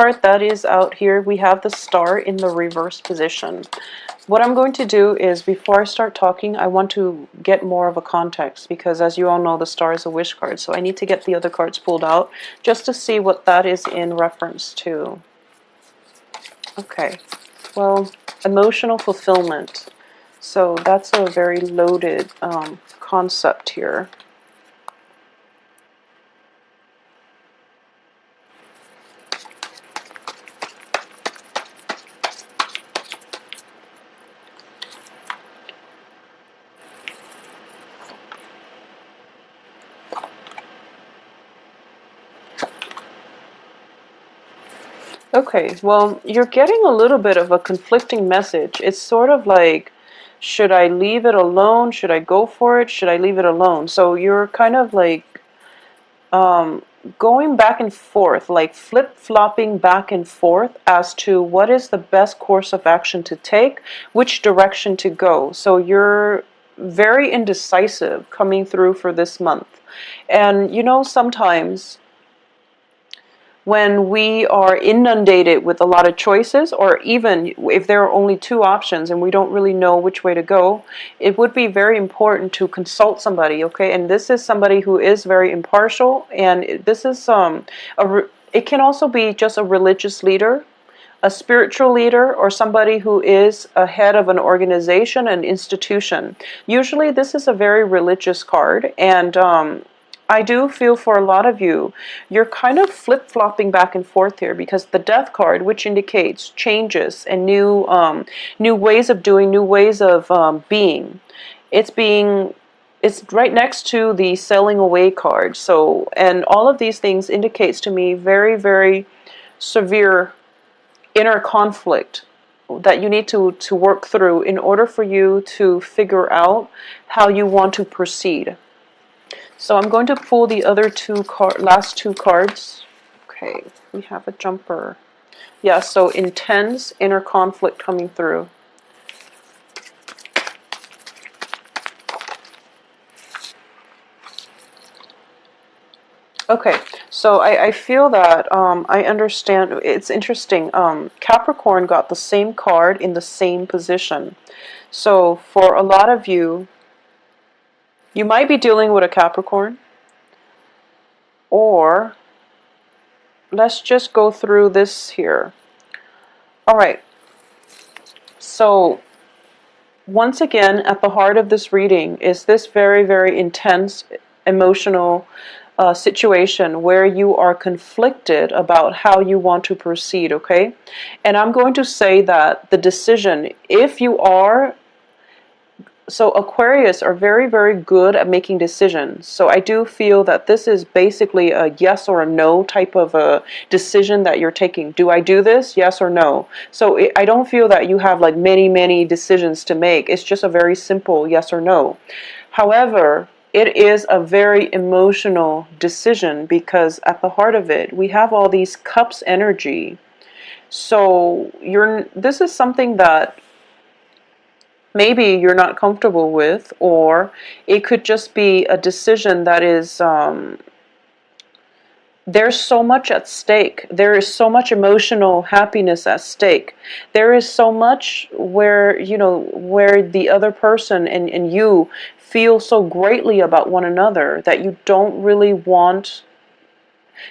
card that is out here, we have the Star in the reverse position. What I'm going to do is, before I start talking, I want to get more of a context, because as you all know, the Star is a wish card, so I need to get the other cards pulled out just to see what that is in reference to. Okay, well, emotional fulfillment. So that's a very loaded concept here. Okay, well, you're getting a little bit of a conflicting message. It's sort of like, should I leave it alone? Should I go for it? Should I leave it alone? So you're kind of like going back and forth, like flip-flopping back and forth as to what is the best course of action to take, which direction to go. So you're very indecisive coming through for this month. And you know, sometimes when we are inundated with a lot of choices, or even if there are only two options and we don't really know which way to go, it would be very important to consult somebody, okay? And this is somebody who is very impartial, and this is it can also be just a religious leader, a spiritual leader, or somebody who is a head of an organization, an institution. Usually this is a very religious card, and I do feel for a lot of you, you're kind of flip-flopping back and forth here, because the Death card, which indicates changes and new ways of doing, new ways of being, it's right next to the Sailing Away card. So, and all of these things indicates to me very, very severe inner conflict that you need to work through in order for you to figure out how you want to proceed. So I'm going to pull the other last two cards. Okay, we have a jumper. Yeah, so intense inner conflict coming through. Okay, so I feel that I understand. It's interesting. Capricorn got the same card in the same position. So for a lot of you, you might be dealing with a Capricorn, or let's just go through this here. All right. So once again, at the heart of this reading is this very, very intense emotional situation where you are conflicted about how you want to proceed, okay? And I'm going to say that the decision, if you are, so Aquarius are very, very good at making decisions. So I do feel that this is basically a yes or a no type of a decision that you're taking. Do I do this? Yes or no? So I don't feel that you have like many, many decisions to make. It's just a very simple yes or no. However, it is a very emotional decision, because at the heart of it, we have all these cups energy. So this is something that maybe you're not comfortable with, or it could just be a decision that is, there's so much at stake. There is so much emotional happiness at stake. There is so much where, you know, where the other person and you feel so greatly about one another that you don't really want,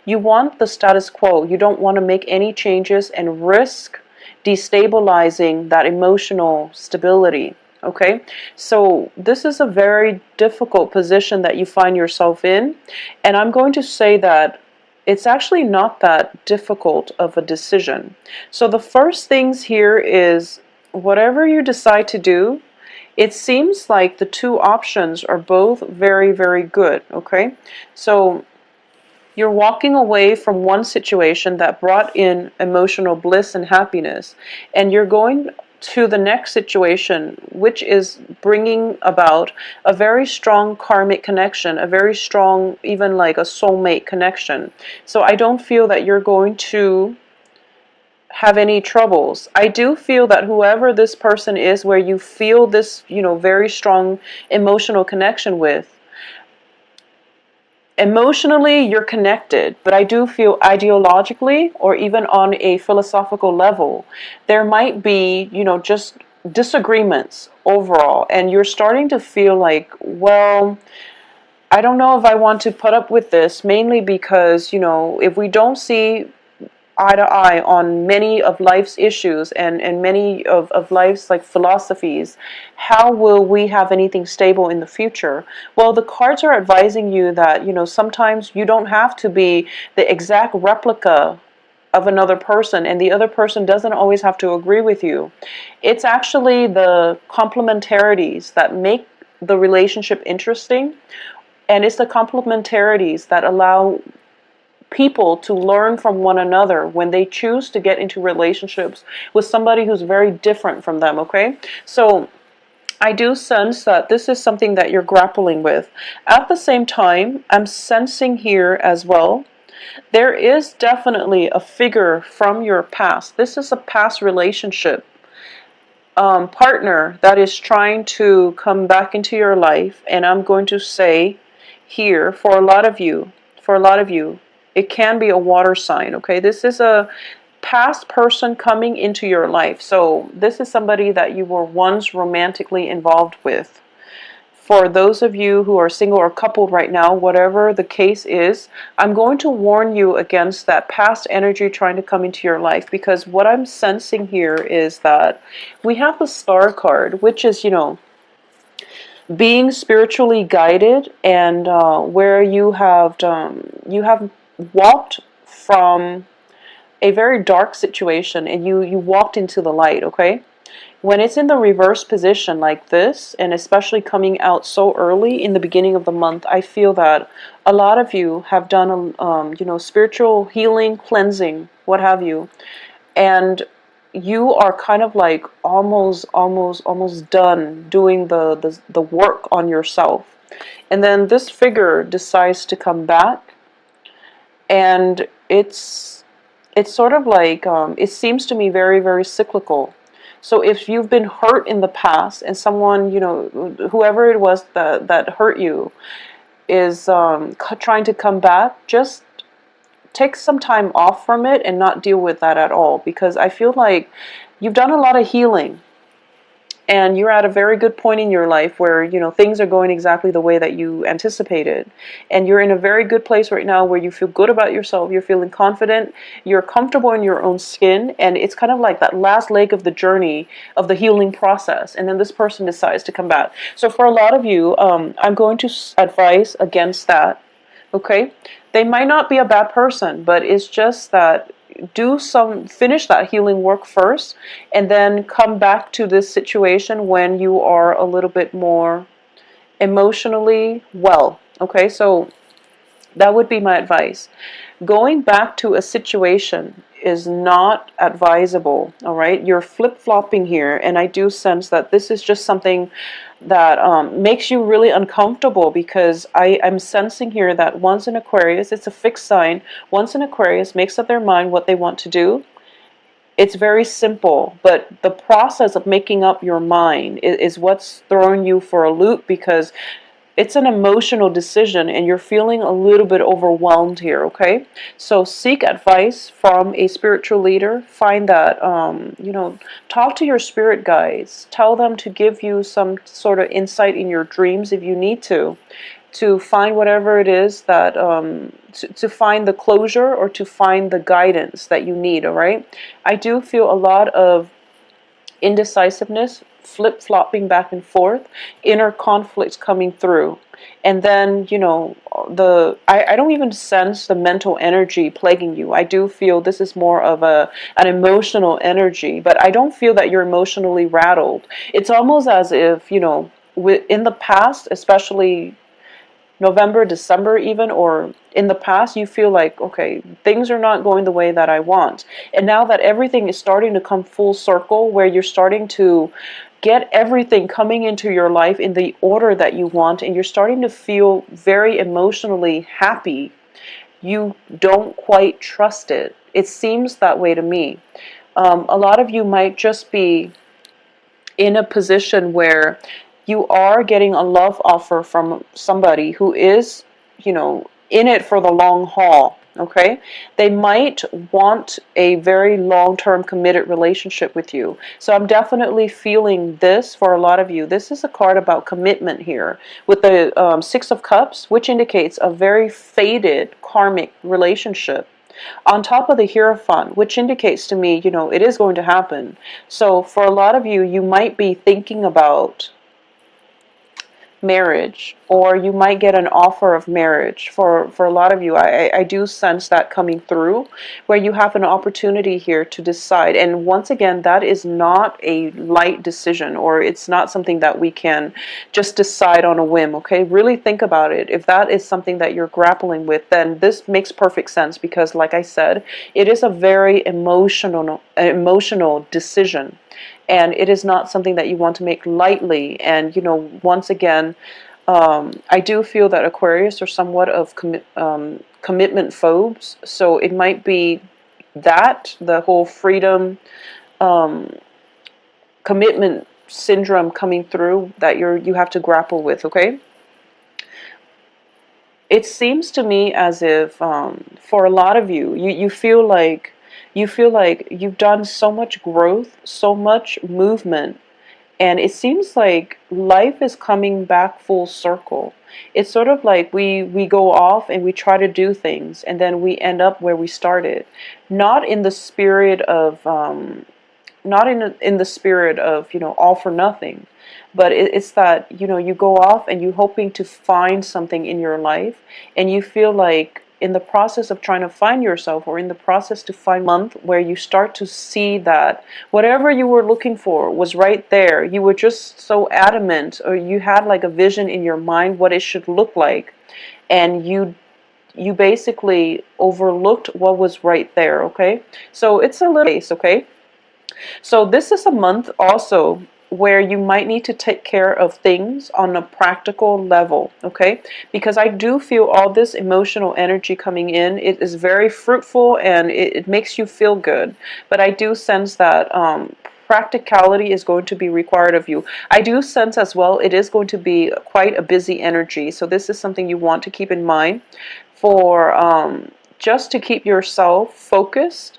you want the status quo. You don't want to make any changes and risk destabilizing that emotional stability. Okay, so this is a very difficult position that you find yourself in, and I'm going to say that it's actually not that difficult of a decision. So the first things here is, whatever you decide to do, it seems like the two options are both very, very good. Okay, so you're walking away from one situation that brought in emotional bliss and happiness, and you're going to the next situation, which is bringing about a very strong karmic connection, a very strong, even like a soulmate connection. So I don't feel that you're going to have any troubles. I do feel that whoever this person is, where you feel this, you know, very strong emotional connection with, Emotionally, you're connected, but I do feel ideologically or even on a philosophical level, there might be, just disagreements overall. And you're starting to feel like, well, I don't know if I want to put up with this, mainly because, if we don't see eye to eye on many of life's issues and many of life's like philosophies, how will we have anything stable in the future? Well, the cards are advising you that, sometimes you don't have to be the exact replica of another person, and the other person doesn't always have to agree with you. It's actually the complementarities that make the relationship interesting, and it's the complementarities that allow people to learn from one another when they choose to get into relationships with somebody who's very different from them, okay? So I do sense that this is something that you're grappling with. At the same time, I'm sensing here as well, there is definitely a figure from your past. This is a past relationship partner that is trying to come back into your life. And I'm going to say here, for a lot of you, it can be a water sign, okay? This is a past person coming into your life. So this is somebody that you were once romantically involved with. For those of you who are single or coupled right now, whatever the case is, I'm going to warn you against that past energy trying to come into your life, because what I'm sensing here is that we have the Star card, which is, being spiritually guided, and where you have walked from a very dark situation and you walked into the light, okay? When it's in the reverse position like this, and especially coming out so early in the beginning of the month, I feel that a lot of you have done, spiritual healing, cleansing, what have you, and you are kind of like almost done doing the work on yourself. And then this figure decides to come back, and it's sort of like, it seems to me very, very cyclical. So if you've been hurt in the past and someone, whoever it was that hurt you is trying to come back, just take some time off from it and not deal with that at all. Because I feel like you've done a lot of healing, and you're at a very good point in your life where, things are going exactly the way that you anticipated. And you're in a very good place right now where you feel good about yourself, you're feeling confident, you're comfortable in your own skin, and it's kind of like that last leg of the journey of the healing process. And then this person decides to come back. So for a lot of you, I'm going to advise against that, okay? They might not be a bad person, but it's just that finish that healing work first, and then come back to this situation when you are a little bit more emotionally well, okay? So that would be my advice. Going back to a situation is not advisable, all right? You're flip-flopping here, and I do sense that this is just something that makes you really uncomfortable, because I'm sensing here that once an Aquarius, it's a fixed sign, once an Aquarius makes up their mind what they want to do, it's very simple, but the process of making up your mind is what's throwing you for a loop, because it's an emotional decision and you're feeling a little bit overwhelmed here, okay? So seek advice from a spiritual leader. Find that, talk to your spirit guides. Tell them to give you some sort of insight in your dreams if you need to find whatever it is that, to find the closure or to find the guidance that you need, all right? I do feel a lot of indecisiveness, flip-flopping back and forth, inner conflicts coming through. And then, I don't even sense the mental energy plaguing you. I do feel this is more of an emotional energy, but I don't feel that you're emotionally rattled. It's almost as if, in the past, especially November, December even, or in the past, you feel like, okay, things are not going the way that I want. And now that everything is starting to come full circle, where you're starting to get everything coming into your life in the order that you want, and you're starting to feel very emotionally happy, you don't quite trust it. It seems that way to me. A lot of you might just be in a position where you are getting a love offer from somebody who is, in it for the long haul. Okay, they might want a very long-term committed relationship with you. So I'm definitely feeling this for a lot of you. This is a card about commitment here with the Six of Cups, which indicates a very faded karmic relationship, on top of the Hierophant, which indicates to me, you know, it is going to happen. So for a lot of you, you might be thinking about marriage, or you might get an offer of marriage. For a lot of you, I do sense that coming through, where you have an opportunity here to decide. And once again, that is not a light decision, or it's not something that we can just decide on a whim. Okay, really think about it. If that is something that you're grappling with, then this makes perfect sense, because like I said, it is a very emotional decision, and it is not something that you want to make lightly. And you know, once again, I do feel that Aquarius are somewhat of commitment phobes, so it might be that the whole freedom commitment syndrome coming through that you have to grapple with. Okay, it seems to me as if for a lot of you, you feel like you've done so much growth, so much movement, and it seems like life is coming back full circle. It's sort of like we go off and we try to do things, and then we end up where we started. Not in the spirit of not in the spirit of, you know, all for nothing, but it's that, you know, you go off and you're hoping to find something in your life, and you feel like in the process of trying to find yourself, or in the process to find month, where you start to see that whatever you were looking for was right there. You were just so adamant, or you had like a vision in your mind what it should look like, and you basically overlooked what was right there. Okay, so it's a little case. Okay, so this is a month also where you might need to take care of things on a practical level, okay? Because I do feel all this emotional energy coming in. It is very fruitful, and it makes you feel good. But I do sense that practicality is going to be required of you. I do sense as well it is going to be quite a busy energy. So this is something you want to keep in mind for just to keep yourself focused,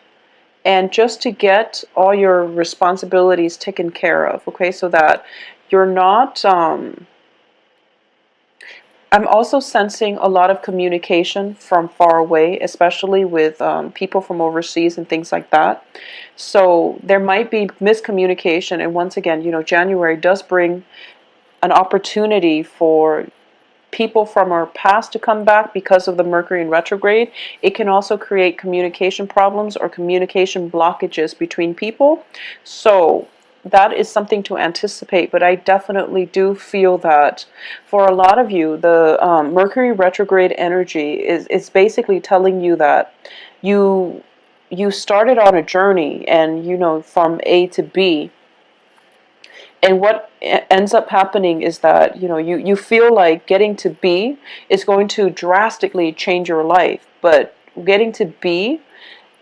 and just to get all your responsibilities taken care of, okay? So that you're not, I'm also sensing a lot of communication from far away, especially with people from overseas and things like that. So there might be miscommunication, and once again, you know, January does bring an opportunity for people from our past to come back because of the Mercury in retrograde. It can also create communication problems or communication blockages between people. So that is something to anticipate. But I definitely do feel that for a lot of you, the Mercury retrograde energy is basically telling you that you started on a journey, and you know, from A to B. And what ends up happening is that, you know, you feel like getting to B is going to drastically change your life. But getting to B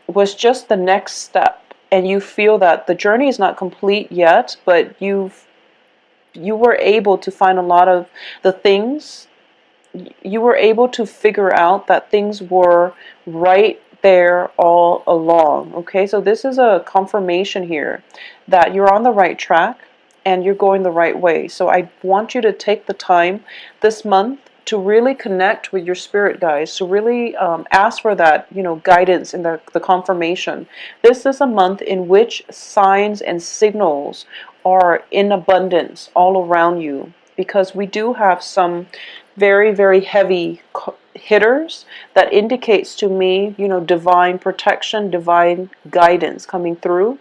was just the next step. And you feel that the journey is not complete yet, but you were able to find a lot of the things. You were able to figure out that things were right there all along. Okay, so this is a confirmation here that you're on the right track, and you're going the right way. So I want you to take the time this month to really connect with your spirit guides, to really ask for that, you know, guidance and the confirmation. This is a month in which signs and signals are in abundance all around you, because we do have some very, very heavy hitters that indicates to me, you know, divine protection, divine guidance coming through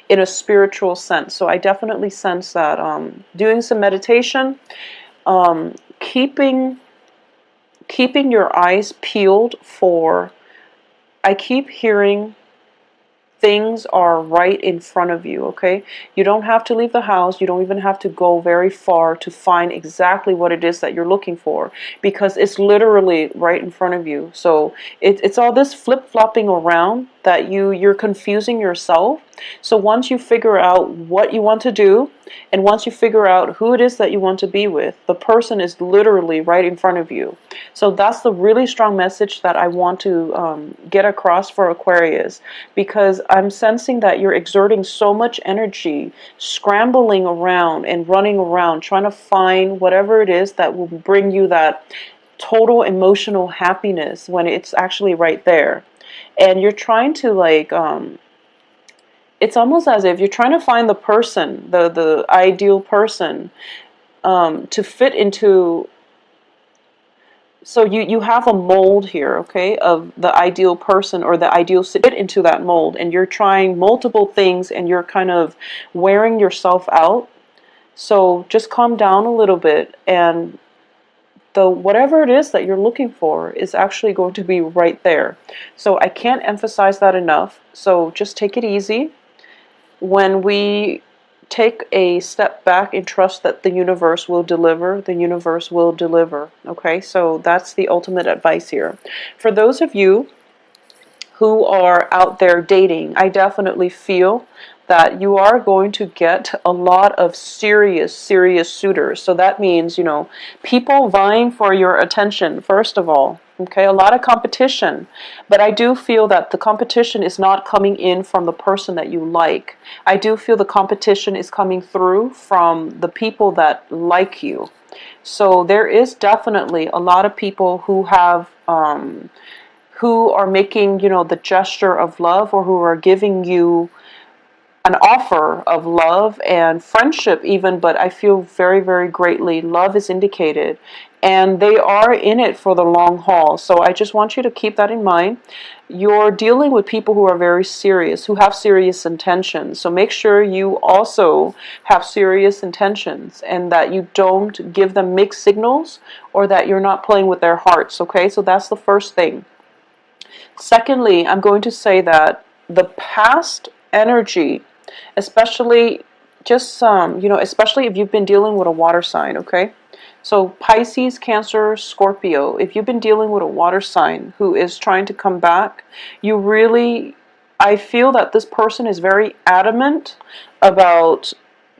in a spiritual sense. So I definitely sense that doing some meditation, keeping your eyes peeled for, I keep hearing things are right in front of you, okay? You don't have to leave the house. You don't even have to go very far to find exactly what it is that you're looking for, because it's literally right in front of you. So it's all this flip-flopping around that you're confusing yourself. So once you figure out what you want to do, and once you figure out who it is that you want to be with, the person is literally right in front of you. So that's the really strong message that I want to get across for Aquarius, because I'm sensing that you're exerting so much energy, scrambling around and running around, trying to find whatever it is that will bring you that total emotional happiness when it's actually right there. And you're trying to like it's almost as if you're trying to find the person, the ideal person, to fit into. So you have a mold here, okay, of the ideal person or the ideal fit into that mold, and you're trying multiple things and you're kind of wearing yourself out. So just calm down a little bit, and the whatever it is that you're looking for is actually going to be right there. So I can't emphasize that enough. So just take it easy. When we take a step back and trust that the universe will deliver, the universe will deliver. Okay, so that's the ultimate advice here. For those of you who are out there dating, I definitely feel that you are going to get a lot of serious suitors. So that means, people vying for your attention, first of all. Okay, a lot of competition. But I do feel that the competition is not coming in from the person that you like. I do feel the competition is coming through from the people that like you. So there is definitely a lot of people who have who are making, the gesture of love, or who are giving you an offer of love and friendship even, but I feel very, very greatly love is indicated, and they are in it for the long haul. So I just want you to keep that in mind. You're dealing with people who are very serious, who have serious intentions. So make sure you also have serious intentions, and that you don't give them mixed signals, or that you're not playing with their hearts. Okay, so that's the first thing. Secondly, I'm going to say that the past energy, especially especially if you've been dealing with a water sign, okay? So Pisces, Cancer, Scorpio, if you've been dealing with a water sign who is trying to come back, I feel that this person is very adamant about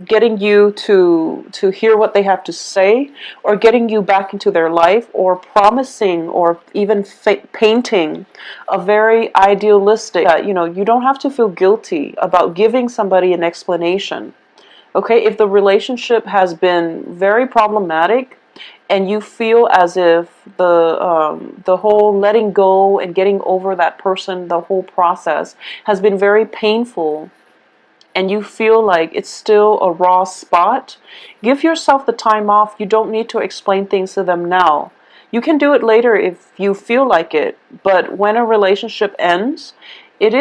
getting you to hear what they have to say, or getting you back into their life, or promising, or even painting a very idealistic, you don't have to feel guilty about giving somebody an explanation. Okay, if the relationship has been very problematic, and you feel as if the whole letting go and getting over that person, the whole process has been very painful, and you feel like it's still a raw spot, give yourself the time off. You don't need to explain things to them now. You can do it later if you feel like it. But when a relationship ends, while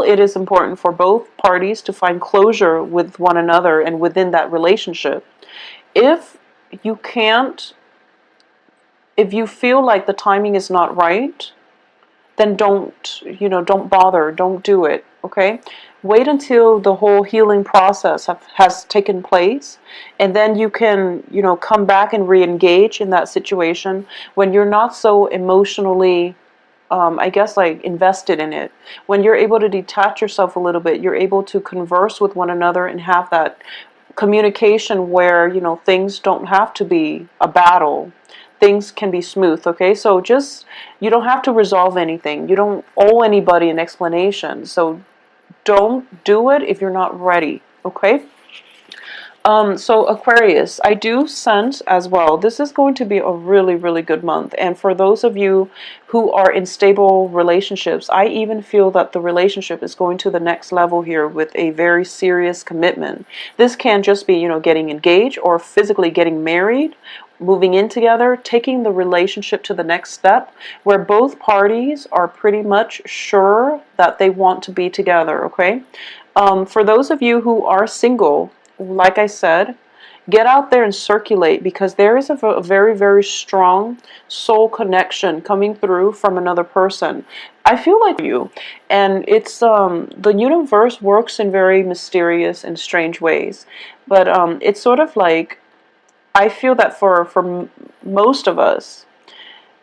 it is important for both parties to find closure with one another and within that relationship, if you can't, if you feel like the timing is not right, then don't bother, don't do it, okay? Wait until the whole healing process has taken place, and then you can, come back and re-engage in that situation when you're not so emotionally, I guess, like invested in it. When you're able to detach yourself a little bit, you're able to converse with one another and have that communication where, things don't have to be a battle. Things can be smooth, okay? So you don't have to resolve anything. You don't owe anybody an explanation. So don't do it if you're not ready, okay? So Aquarius, I do sense as well, this is going to be a really, really good month. And for those of you who are in stable relationships, I even feel that the relationship is going to the next level here with a very serious commitment. This can just be, getting engaged, or physically getting married, moving in together, taking the relationship to the next step, where both parties are pretty much sure that they want to be together, okay? For those of you who are single, like I said, get out there and circulate, because there is a very, very strong soul connection coming through from another person. I feel like you, and it's the universe works in very mysterious and strange ways, but it's sort of like, I feel that for most of us,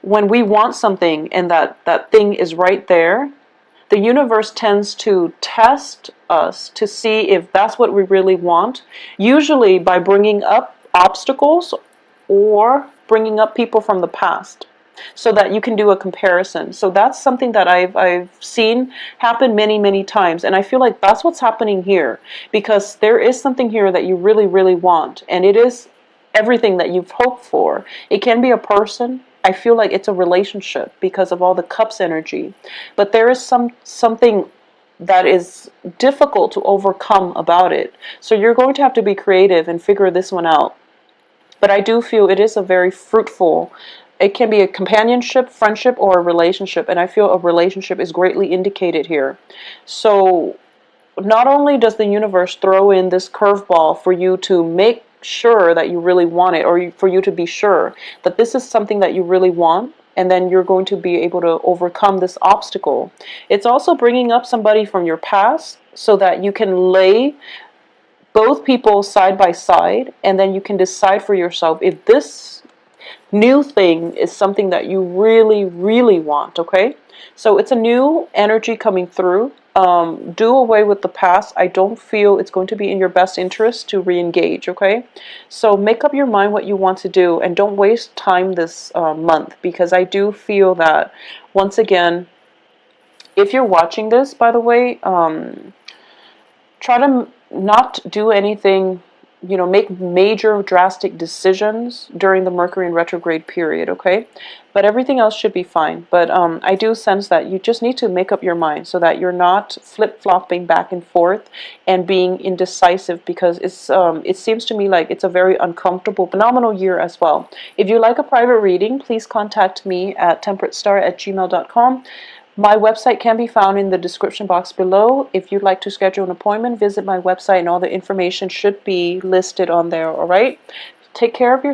when we want something and that thing is right there, the universe tends to test us to see if that's what we really want, usually by bringing up obstacles or bringing up people from the past, so that you can do a comparison. So that's something that I've seen happen many, many times. And I feel like that's what's happening here, because there is something here that you really, really want. And it is everything that you've hoped for. It can be a person. I feel like it's a relationship because of all the cups energy. But there is something that is difficult to overcome about it. So you're going to have to be creative and figure this one out. But I do feel it is a very fruitful, it can be a companionship, friendship, or a relationship. And I feel a relationship is greatly indicated here. So not only does the universe throw in this curveball for you to make sure that you really want it, or for you to be sure that this is something that you really want, and then you're going to be able to overcome this obstacle. It's also bringing up somebody from your past so that you can lay both people side by side, and then you can decide for yourself if this new thing is something that you really, really want, okay? So it's a new energy coming through. Do away with the past. I don't feel it's going to be in your best interest to re-engage, okay? So make up your mind what you want to do, and don't waste time this month, because I do feel that, once again, if you're watching this, by the way, try to not do anything, make major drastic decisions during the Mercury in retrograde period, okay? But everything else should be fine. But I do sense that you just need to make up your mind so that you're not flip-flopping back and forth and being indecisive, because it seems to me like it's a very uncomfortable, phenomenal year as well. If you like a private reading, please contact me at temperatestar@gmail.com. My website can be found in the description box below. If you'd like to schedule an appointment, visit my website, and all the information should be listed on there, all right? Take care of yourself.